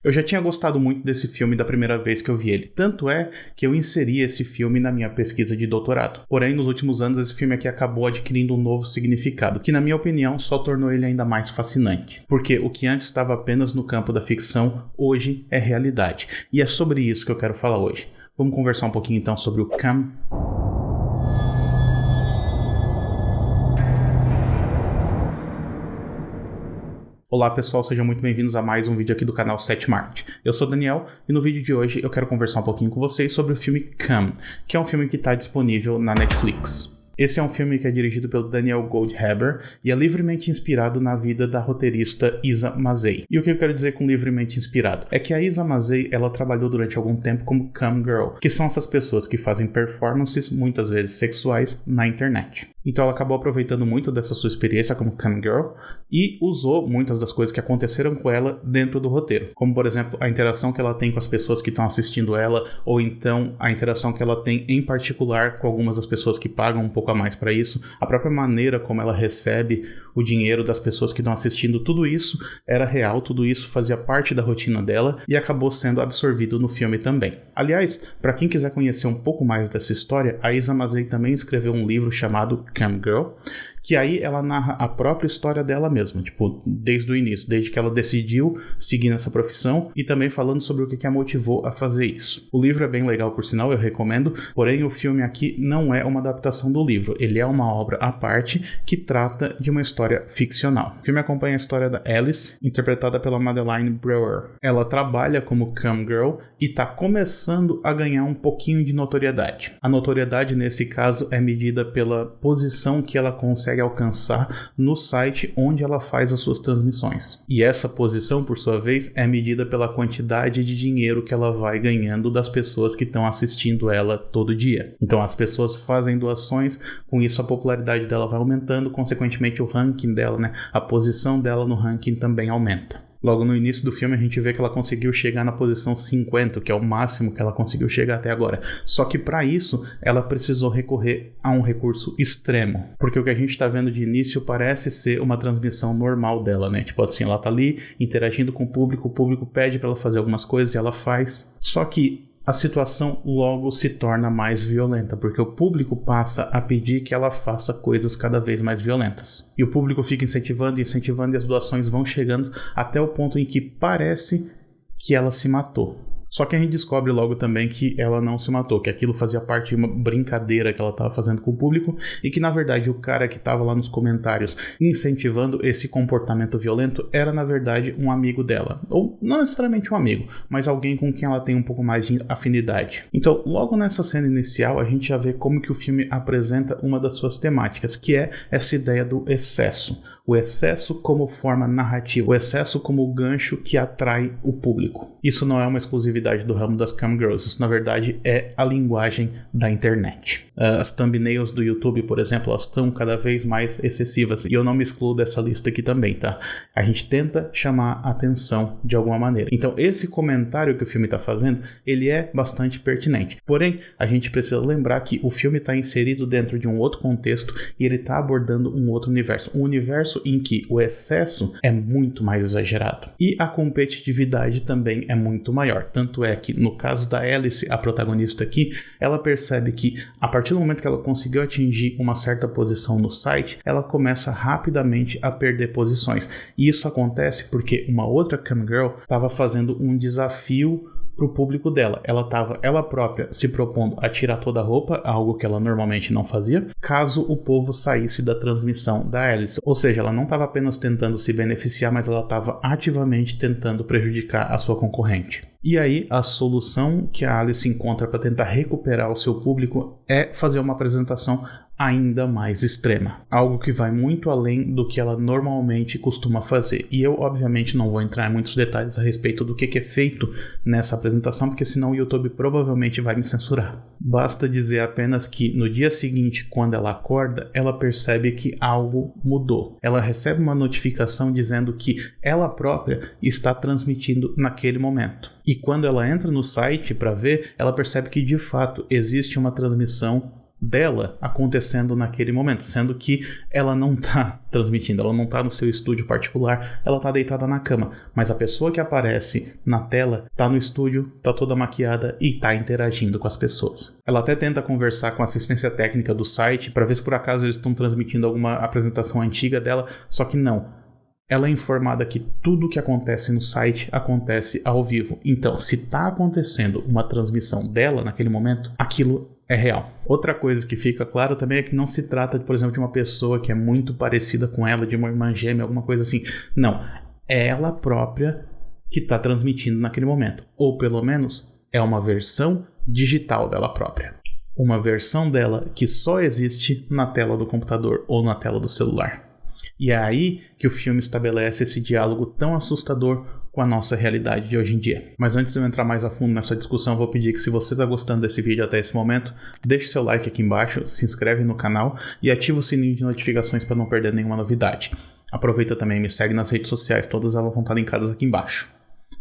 Eu já tinha gostado muito desse filme da primeira vez que eu vi ele, tanto é que eu inseri esse filme na minha pesquisa de doutorado. Porém, nos últimos anos esse filme aqui acabou adquirindo um novo significado, que na minha opinião só tornou ele ainda mais fascinante. Porque o que antes estava apenas no campo da ficção, hoje é realidade. E é sobre isso que eu quero falar hoje. Vamos conversar um pouquinho então sobre o Come. Olá pessoal, sejam muito bem-vindos a mais um vídeo aqui do canal 7 Market. Eu sou Daniel e no vídeo de hoje eu quero conversar um pouquinho com vocês sobre o filme Come, que é um filme que está disponível na Netflix. Esse é um filme que é dirigido pelo Daniel Goldhaber e é livremente inspirado na vida da roteirista Isa Mazei. E o que eu quero dizer com livremente inspirado? É que a Isa Mazei, ela trabalhou durante algum tempo como cam girl, que são essas pessoas que fazem performances, muitas vezes sexuais, na internet. Então ela acabou aproveitando muito dessa sua experiência como cam girl e usou muitas das coisas que aconteceram com ela dentro do roteiro. Como, por exemplo, a interação que ela tem com as pessoas que estão assistindo ela, ou então a interação que ela tem em particular com algumas das pessoas que pagam um pouco a mais para isso, a própria maneira como ela recebe o dinheiro das pessoas que estão assistindo, tudo isso era real, tudo isso fazia parte da rotina dela e acabou sendo absorvido no filme também. Aliás, para quem quiser conhecer um pouco mais dessa história, a Isa Mazei também escreveu um livro chamado Cam Girl, que aí ela narra a própria história dela mesma, tipo, desde o início, desde que ela decidiu seguir nessa profissão e também falando sobre o que a motivou a fazer isso. O livro é bem legal, por sinal, eu recomendo, porém o filme aqui não é uma adaptação do livro, ele é uma obra à parte que trata de uma história ficcional. O filme acompanha a história da Alice, interpretada pela Madeleine Brewer. Ela trabalha como cam girl e está começando a ganhar um pouquinho de notoriedade. A notoriedade nesse caso é medida pela posição que ela consegue alcançar no site onde ela faz as suas transmissões. E essa posição, por sua vez, é medida pela quantidade de dinheiro que ela vai ganhando das pessoas que estão assistindo ela todo dia. Então as pessoas fazem doações, com isso a popularidade dela vai aumentando, consequentemente o ranking dela, né, a posição dela no ranking também aumenta. Logo no início do filme a gente vê que ela conseguiu chegar na posição 50, que é o máximo que ela conseguiu chegar até agora. Só que para isso ela precisou recorrer a um recurso extremo, porque o que a gente está vendo de início parece ser uma transmissão normal dela, né? Tipo assim, ela tá ali interagindo com o público pede para ela fazer algumas coisas e ela faz. Só que a situação logo se torna mais violenta, porque o público passa a pedir que ela faça coisas cada vez mais violentas. E o público fica incentivando e as doações vão chegando até o ponto em que parece que ela se matou. Só que a gente descobre logo também que ela não se matou, que aquilo fazia parte de uma brincadeira que ela estava fazendo com o público e que na verdade o cara que estava lá nos comentários incentivando esse comportamento violento era na verdade um amigo dela. Ou não necessariamente um amigo, mas alguém com quem ela tem um pouco mais de afinidade. Então logo nessa cena inicial a gente já vê como que o filme apresenta uma das suas temáticas, que é essa ideia do excesso. O excesso como forma narrativa, o excesso como gancho que atrai o público. Isso não é uma exclusividade do ramo das cam girls, isso na verdade é a linguagem da internet. As thumbnails do YouTube, por exemplo, elas estão cada vez mais excessivas e eu não me excluo dessa lista aqui também, tá? A gente tenta chamar a atenção de alguma maneira. Então esse comentário que o filme está fazendo, ele é bastante pertinente. Porém, a gente precisa lembrar que o filme está inserido dentro de um outro contexto e ele está abordando um outro universo. Um universo em que o excesso é muito mais exagerado e a competitividade também é muito maior. Tanto é que no caso da Alice, a protagonista aqui, ela percebe que a partir do momento que ela conseguiu atingir uma certa posição no site, ela começa rapidamente a perder posições. E isso acontece porque uma outra cam girl estava fazendo um desafio pro público dela. Ela estava ela própria se propondo a tirar toda a roupa, algo que ela normalmente não fazia, caso o povo saísse da transmissão da Alice. Ou seja, ela não estava apenas tentando se beneficiar, mas ela estava ativamente tentando prejudicar a sua concorrente. E aí, a solução que a Alice encontra para tentar recuperar o seu público é fazer uma apresentação ainda mais extrema. Algo que vai muito além do que ela normalmente costuma fazer. E eu, obviamente, não vou entrar em muitos detalhes a respeito do que é feito nessa apresentação, porque senão o YouTube provavelmente vai me censurar. Basta dizer apenas que no dia seguinte, quando ela acorda, ela percebe que algo mudou. Ela recebe uma notificação dizendo que ela própria está transmitindo naquele momento. E quando ela entra no site para ver, ela percebe que de fato existe uma transmissão dela acontecendo naquele momento, sendo que ela não tá transmitindo, ela não tá no seu estúdio particular, ela tá deitada na cama, mas a pessoa que aparece na tela tá no estúdio, tá toda maquiada e tá interagindo com as pessoas. Ela até tenta conversar com a assistência técnica do site para ver se por acaso eles estão transmitindo alguma apresentação antiga dela, só que não. Ela é informada que tudo que acontece no site acontece ao vivo. Então, se tá acontecendo uma transmissão dela naquele momento, aquilo é real. Outra coisa que fica claro também é que não se trata, por exemplo, de uma pessoa que é muito parecida com ela, de uma irmã gêmea, alguma coisa assim. Não, é ela própria que está transmitindo naquele momento. Ou pelo menos é uma versão digital dela própria. Uma versão dela que só existe na tela do computador ou na tela do celular. E é aí que o filme estabelece esse diálogo tão assustador com a nossa realidade de hoje em dia. Mas antes de eu entrar mais a fundo nessa discussão, eu vou pedir que se você está gostando desse vídeo até esse momento, deixe seu like aqui embaixo, se inscreve no canal e ativa o sininho de notificações para não perder nenhuma novidade. Aproveita também e me segue nas redes sociais, todas elas vão estar linkadas aqui embaixo.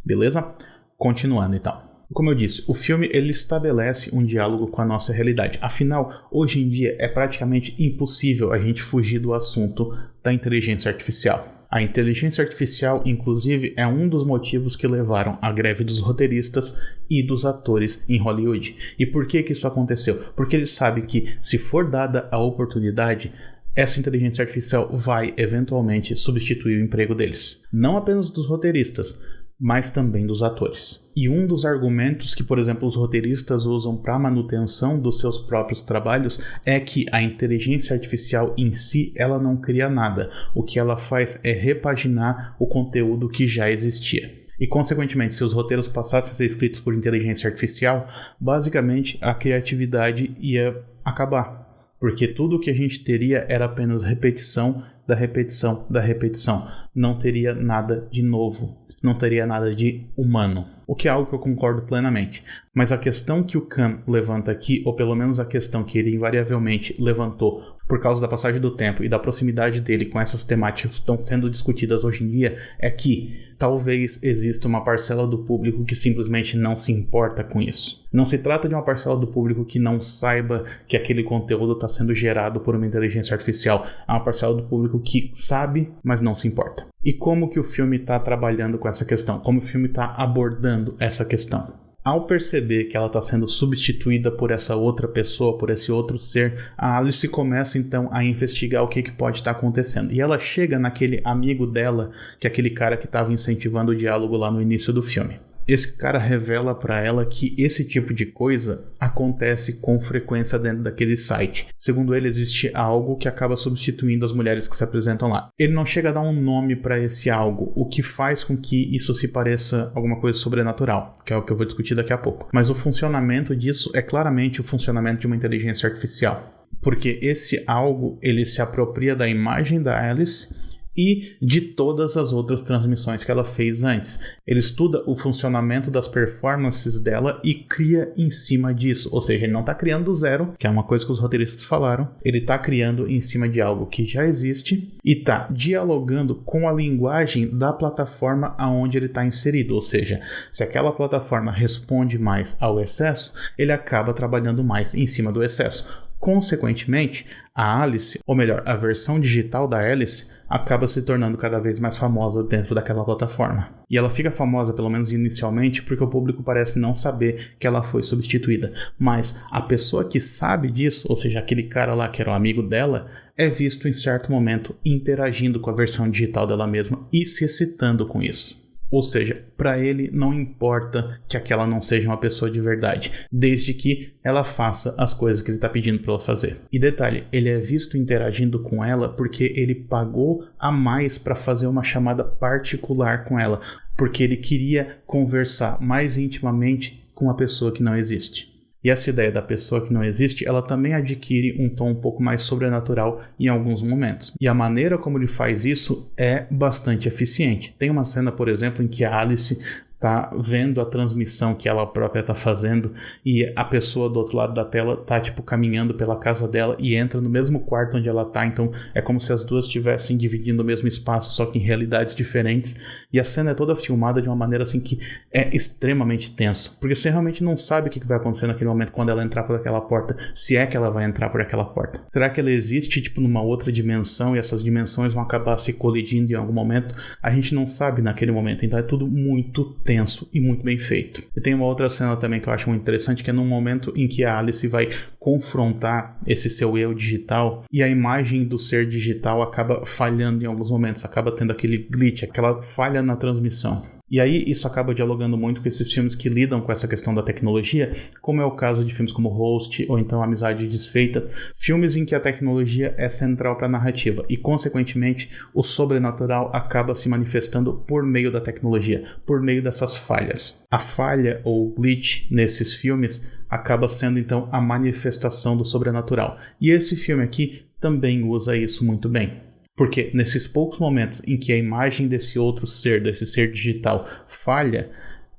Beleza? Continuando então. Como eu disse, o filme ele estabelece um diálogo com a nossa realidade. Afinal, hoje em dia é praticamente impossível a gente fugir do assunto da inteligência artificial. A inteligência artificial, inclusive, é um dos motivos que levaram à greve dos roteiristas e dos atores em Hollywood. E por que isso aconteceu? Porque eles sabem que, se for dada a oportunidade, essa inteligência artificial vai, eventualmente, substituir o emprego deles. Não apenas dos roteiristas, mas também dos atores. E um dos argumentos que, por exemplo, os roteiristas usam para a manutenção dos seus próprios trabalhos é que a inteligência artificial em si, ela não cria nada. O que ela faz é repaginar o conteúdo que já existia. E, consequentemente, se os roteiros passassem a ser escritos por inteligência artificial, basicamente a criatividade ia acabar. Porque tudo o que a gente teria era apenas repetição da repetição da repetição. Não teria nada de novo. Não teria nada de humano. O que é algo que eu concordo plenamente. Mas a questão que o Khan levanta aqui, ou pelo menos a questão que ele invariavelmente levantou por causa da passagem do tempo e da proximidade dele com essas temáticas que estão sendo discutidas hoje em dia, é que talvez exista uma parcela do público que simplesmente não se importa com isso. Não se trata de uma parcela do público que não saiba que aquele conteúdo está sendo gerado por uma inteligência artificial. É uma parcela do público que sabe, mas não se importa. E como que o filme está trabalhando com essa questão? Como o filme está abordando essa questão? Ao perceber que ela está sendo substituída por essa outra pessoa, por esse outro ser, a Alice começa então a investigar o que pode estar acontecendo. E ela chega naquele amigo dela, que é aquele cara que estava incentivando o diálogo lá no início do filme. Esse cara revela para ela que esse tipo de coisa acontece com frequência dentro daquele site. Segundo ele, existe algo que acaba substituindo as mulheres que se apresentam lá. Ele não chega a dar um nome para esse algo, o que faz com que isso se pareça alguma coisa sobrenatural, que é o que eu vou discutir daqui a pouco. Mas o funcionamento disso é claramente o funcionamento de uma inteligência artificial. Porque esse algo, ele se apropria da imagem da Alice e de todas as outras transmissões que ela fez antes. Ele estuda o funcionamento das performances dela e cria em cima disso. Ou seja, ele não está criando do zero, que é uma coisa que os roteiristas falaram. Ele está criando em cima de algo que já existe e está dialogando com a linguagem da plataforma aonde ele está inserido. Ou seja, se aquela plataforma responde mais ao excesso, ele acaba trabalhando mais em cima do excesso. Consequentemente, a Alice, ou melhor, a versão digital da Alice, acaba se tornando cada vez mais famosa dentro daquela plataforma. E ela fica famosa, pelo menos inicialmente, porque o público parece não saber que ela foi substituída. Mas a pessoa que sabe disso, ou seja, aquele cara lá que era o amigo dela, é visto em certo momento interagindo com a versão digital dela mesma e se excitando com isso. Ou seja, para ele não importa que aquela não seja uma pessoa de verdade, desde que ela faça as coisas que ele está pedindo para ela fazer. E detalhe, ele é visto interagindo com ela porque ele pagou a mais para fazer uma chamada particular com ela, porque ele queria conversar mais intimamente com uma pessoa que não existe. E essa ideia da pessoa que não existe, ela também adquire um tom um pouco mais sobrenatural em alguns momentos. E a maneira como ele faz isso é bastante eficiente. Tem uma cena, por exemplo, em que a Alice tá vendo a transmissão que ela própria tá fazendo e a pessoa do outro lado da tela tá, tipo, caminhando pela casa dela e entra no mesmo quarto onde ela tá, então é como se as duas estivessem dividindo o mesmo espaço, só que em realidades diferentes, e a cena é toda filmada de uma maneira, assim, que é extremamente tenso, porque você realmente não sabe o que vai acontecer naquele momento quando ela entrar por aquela porta, se é que ela vai entrar por aquela porta. Será que ela existe, tipo, numa outra dimensão e essas dimensões vão acabar se colidindo em algum momento? A gente não sabe naquele momento, então é tudo muito tenso e muito bem feito. E tem uma outra cena também que eu acho muito interessante, que é num momento em que a Alice vai confrontar esse seu eu digital e a imagem do ser digital acaba falhando em alguns momentos, acaba tendo aquele glitch, aquela falha na transmissão. E aí isso acaba dialogando muito com esses filmes que lidam com essa questão da tecnologia, como é o caso de filmes como Host ou então Amizade Desfeita, filmes em que a tecnologia é central para a narrativa e, consequentemente, o sobrenatural acaba se manifestando por meio da tecnologia, por meio dessas falhas. A falha ou glitch nesses filmes acaba sendo então a manifestação do sobrenatural. E esse filme aqui também usa isso muito bem. Porque nesses poucos momentos em que a imagem desse outro ser, desse ser digital, falha,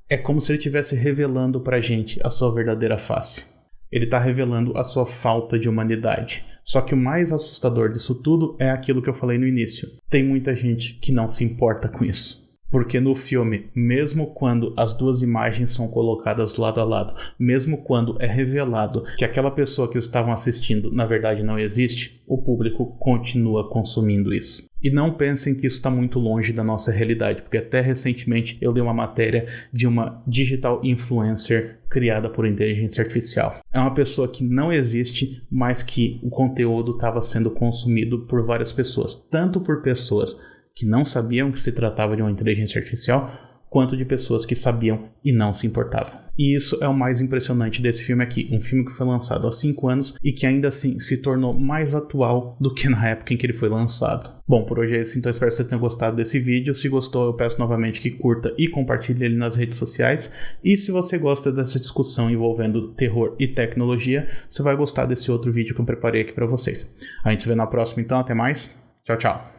é como se ele estivesse revelando pra gente a sua verdadeira face. Ele está revelando a sua falta de humanidade. Só que o mais assustador disso tudo é aquilo que eu falei no início. Tem muita gente que não se importa com isso. Porque no filme, mesmo quando as duas imagens são colocadas lado a lado, mesmo quando é revelado que aquela pessoa que estavam assistindo na verdade não existe, o público continua consumindo isso. E não pensem que isso está muito longe da nossa realidade, porque até recentemente eu li uma matéria de uma digital influencer criada por inteligência artificial. É uma pessoa que não existe, mas que o conteúdo estava sendo consumido por várias pessoas, tanto por pessoas que não sabiam que se tratava de uma inteligência artificial, quanto de pessoas que sabiam e não se importavam. E isso é o mais impressionante desse filme aqui, um filme que foi lançado há 5 anos e que ainda assim se tornou mais atual do que na época em que ele foi lançado. Bom, por hoje é isso, então espero que vocês tenham gostado desse vídeo. Se gostou, eu peço novamente que curta e compartilhe ele nas redes sociais. E se você gosta dessa discussão envolvendo terror e tecnologia, você vai gostar desse outro vídeo que eu preparei aqui para vocês. A gente se vê na próxima então, até mais. Tchau, tchau.